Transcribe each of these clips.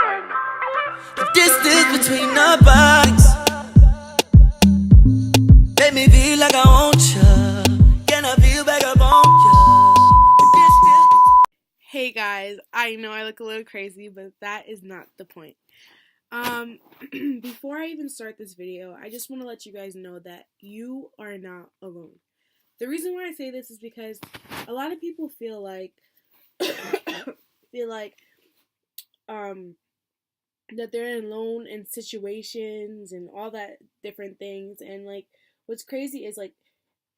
The distance between our bodies make me feel like I want you. Can I feel back up on you? Hey guys, I know I look a little crazy, but that is not the point. Before I even start this video, I just want to let you guys know that you are not alone. The reason why I say this is because a lot of people feel like that they're alone in situations and all that different things, and like what's crazy is like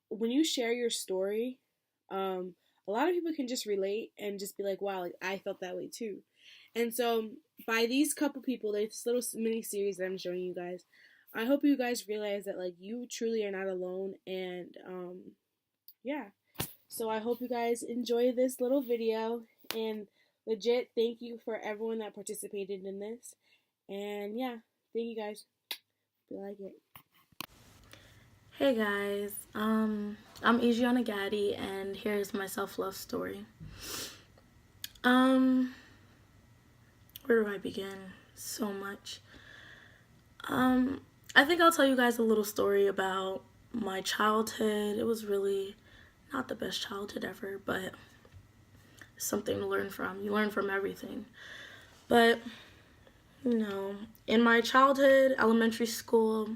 when you share your story, a lot of people can just relate and just be like, wow, like I felt that way too. And so by these couple people, this little mini series that I'm showing you guys, I hope you guys realize that like you truly are not alone. And yeah, so I hope you guys enjoy this little video, and legit thank you for everyone that participated in this. And yeah, thank you guys. Feel like it. Hey guys, I'm Asianna G, and here's my self-love story. Where do I begin? So much. I think I'll tell you guys a little story about my childhood. It was really not the best childhood ever, but something to learn from. You learn from everything. But, in my childhood, elementary school,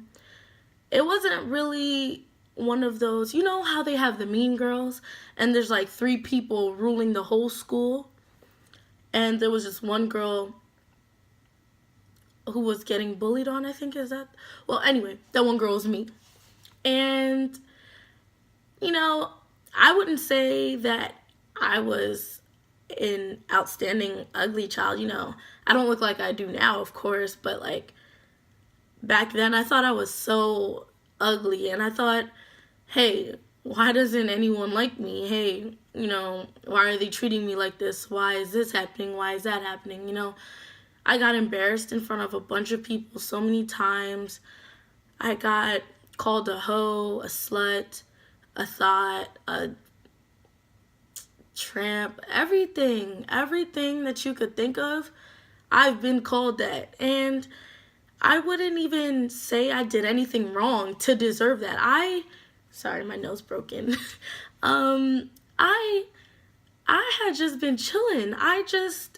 it wasn't really one of those, you know how they have the mean girls and there's like 3 people ruling the whole school, and there was just one girl who was getting bullied on, I think, is that? Well, anyway, that one girl was me. And, I wouldn't say that I was an outstanding ugly child, I don't look like I do now, of course, but like, back then, I thought I was so ugly, and I thought, hey, why doesn't anyone like me? Hey, why are they treating me like this? Why is this happening? Why is that happening? I got embarrassed in front of a bunch of people so many times. I got called a hoe, a slut, a thought, a tramp, everything that you could think of, I've been called that. And I wouldn't even say I did anything wrong to deserve that. Sorry, my nose broken. I had just been chilling. I guess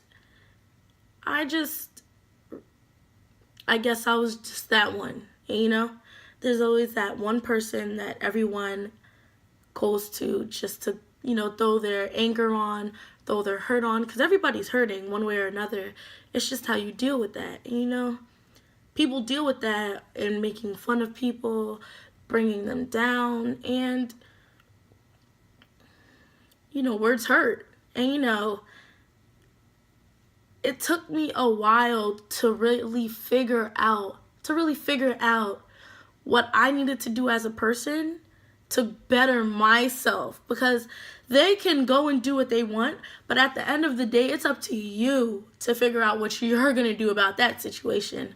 I was just that one, There's always that one person that everyone goes to just to, throw their anger on, throw their hurt on, because everybody's hurting one way or another. It's just how you deal with that, People deal with that in making fun of people, bringing them down, and, words hurt. And, it took me a while to really figure out what I needed to do as a person to better myself, because they can go and do what they want, but at the end of the day, it's up to you to figure out what you're going to do about that situation.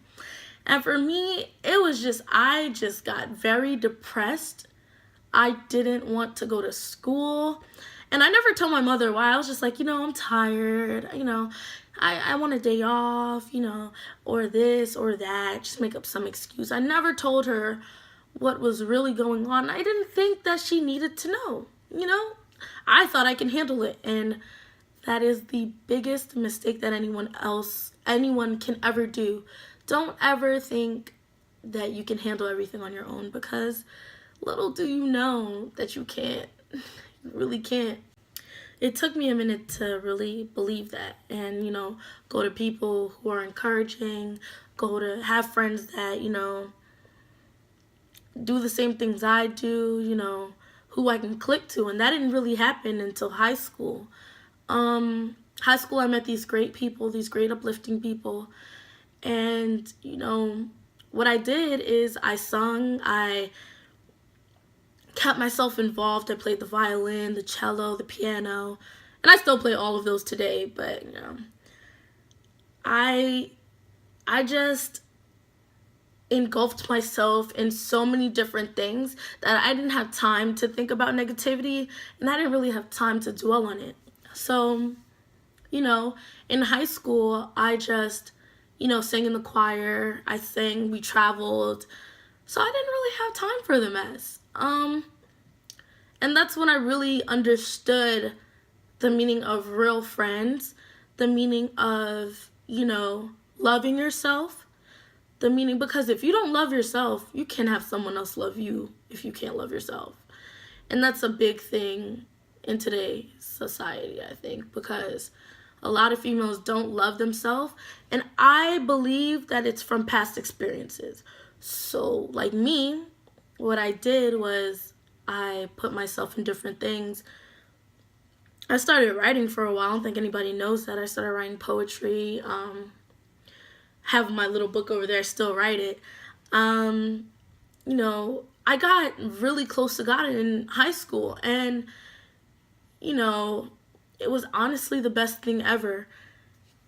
And for me, it was I just got very depressed. I didn't want to go to school. And I never told my mother why. I was just like, I'm tired. I want a day off, or this or that. Just make up some excuse. I never told her what was really going on. I didn't think that she needed to know, I thought I can handle it. And that is the biggest mistake that anyone can ever do. Don't ever think that you can handle everything on your own, because little do you know that you can't. You really can't. It took me a minute to really believe that, and, go to people who are encouraging, have friends that, do the same things I do, who I can click to. And that didn't really happen until high school. High school, I met these great people, these great uplifting people. And, what I did is I sung, I kept myself involved. I played the violin, the cello, the piano, and I still play all of those today. But, I just engulfed myself in so many different things that I didn't have time to think about negativity, and I didn't really have time to dwell on it. So, in high school, I just sang in the choir. I sang, we traveled. So I didn't really have time for the mess. And that's when I really understood the meaning of real friends, the meaning of, loving yourself, the meaning, because if you don't love yourself, you can't have someone else love you if you can't love yourself. And that's a big thing in today's society, I think, because a lot of females don't love themselves, and I believe that it's from past experiences. So, like me, what I did was I put myself in different things. I started writing for a while. I don't think anybody knows that. I started writing poetry. Have my little book over there. I still write it. I got really close to God in high school, and it was honestly the best thing ever.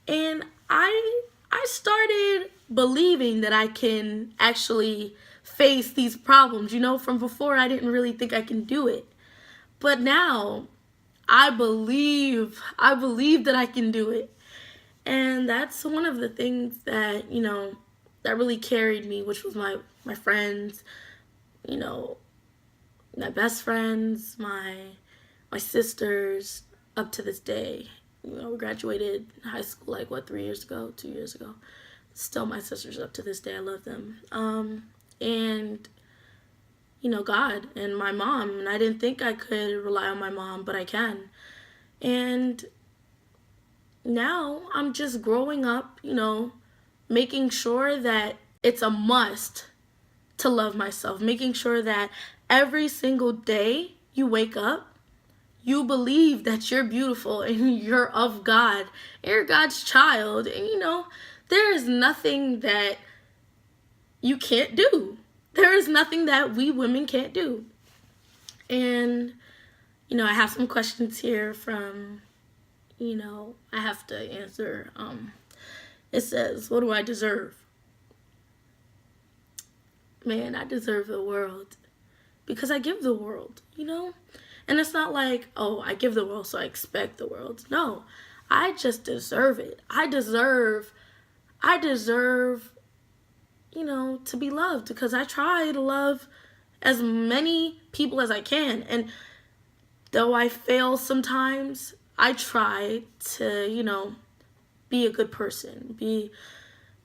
And I started believing that I can actually face these problems. From before, I didn't really think I can do it. But now I believe that I can do it. And that's one of the things that, that really carried me, which was my friends, my best friends, my sisters, up to this day. We graduated high school 2 years ago. Still my sisters up to this day. I love them. And God and my mom. And I didn't think I could rely on my mom, but I can. And now I'm just growing up, making sure that it's a must to love myself, making sure that every single day you wake up, you believe that you're beautiful and you're of God, and you're God's child, and there is nothing that you can't do. There is nothing that we women can't do. And I have some questions here from I have to answer. It says, what do I deserve? Man, I deserve the world, because I give the world, And it's not like, oh, I give the world, so I expect the world. No, I just deserve it. I deserve, to be loved, because I try to love as many people as I can. And though I fail sometimes, I try to, be a good person,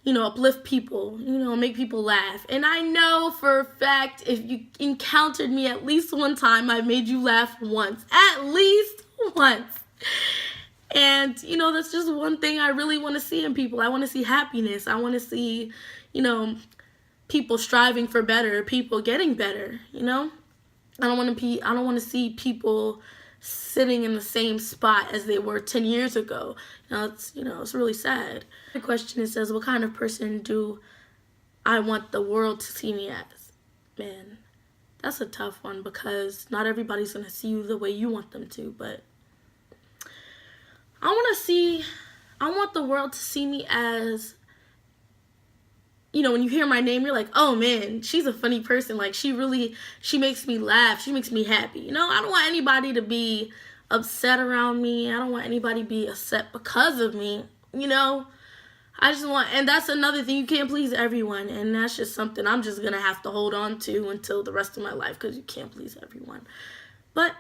uplift people, make people laugh. And I know for a fact, if you encountered me at least one time, I made you laugh once. At least once. And, that's just one thing I really want to see in people. I want to see happiness. I want to see, people striving for better, people getting better, I don't want to see people sitting in the same spot as they were 10 years ago. It's really sad. The question, it says, what kind of person do I want the world to see me as? Man, that's a tough one, because not everybody's going to see you the way you want them to, but I want the world to see me as, when you hear my name, you're like, oh man, she's a funny person. She makes me laugh. She makes me happy. I don't want anybody to be upset around me. I don't want anybody to be upset because of me. I just want, and that's another thing, you can't please everyone. And that's just something I'm just going to have to hold on to until the rest of my life, because you can't please everyone. But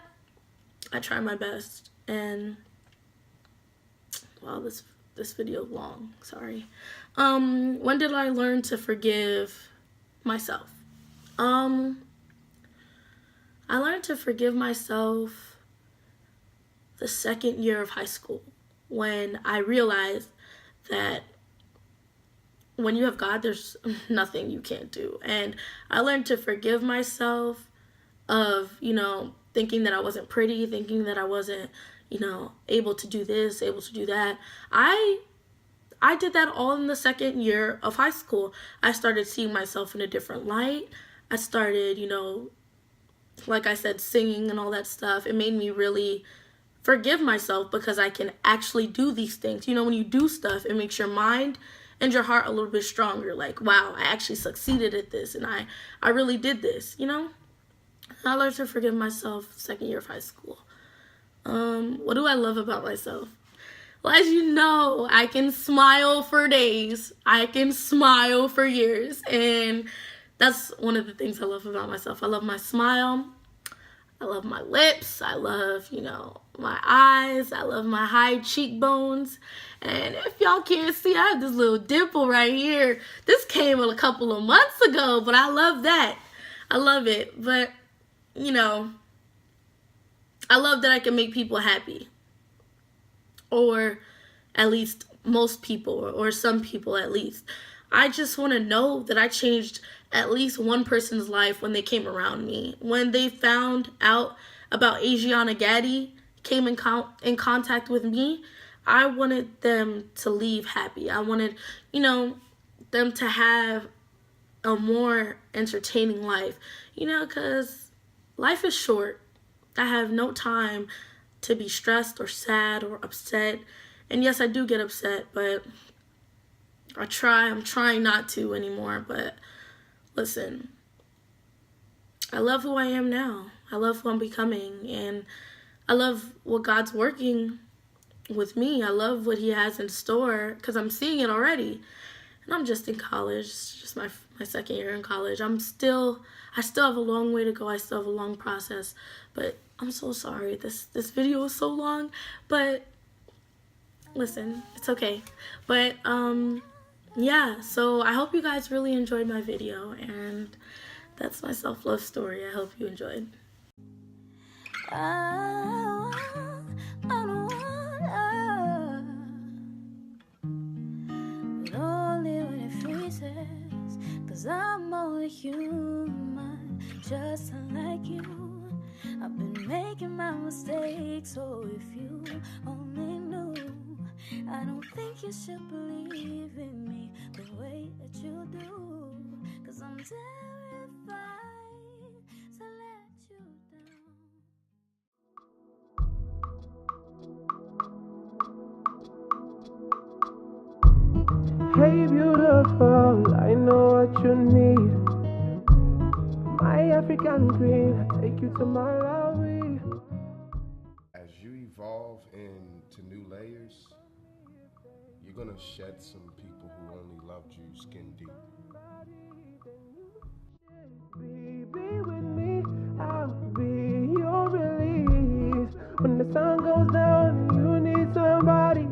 I try my best. And, wow, this video is long. Sorry. When did I learn to forgive myself? I learned to forgive myself the second year of high school, when I realized that when you have God, there's nothing you can't do. And I learned to forgive myself of, thinking that I wasn't pretty, thinking that I wasn't, able to do this, able to do that. I did that all in the second year of high school. I started seeing myself in a different light. I started, like I said, singing and all that stuff. It made me really forgive myself, because I can actually do these things. When you do stuff, it makes your mind and your heart a little bit stronger. Like, wow, I actually succeeded at this, and I really did this, I learned to forgive myself second year of high school. What do I love about myself? As you know, I can smile for days. I can smile for years. And that's one of the things I love about myself. I love my smile. I love my lips. I love, my eyes. I love my high cheekbones. And if y'all can't see, I have this little dimple right here. This came a couple of months ago, but I love that. I love it. But, I love that I can make people happy. Or at least most people, or some people at least. I just want to know that I changed at least one person's life when they came around me. When they found out about Asianna G, came in contact with me, I wanted them to leave happy. I wanted, them to have a more entertaining life. Because life is short. I have no time to be stressed or sad or upset. And yes, I do get upset, but I'm trying not to anymore. But listen, I love who I am now. I love who I'm becoming. And I love what God's working with me. I love what he has in store because I'm seeing it already. And I'm just in college. It's just my second year in college. I still have a long way to go. I still have a long process. But I'm so sorry. This video is so long. But listen, it's okay. But yeah, so I hope you guys really enjoyed my video, and that's my self-love story. I hope you enjoyed. Cause I'm only human, just like you. I've been making my mistakes, so if you only knew, I don't think you should believe in me the way that you do. Cause I'm terrified to let you down. Hey beautiful, I know what you need. My African queen, I take you to my lovey. As you evolve into new layers, you're gonna shed some people who only loved you skin deep. Be with me, I'll be your release. When the sun goes down, you need somebody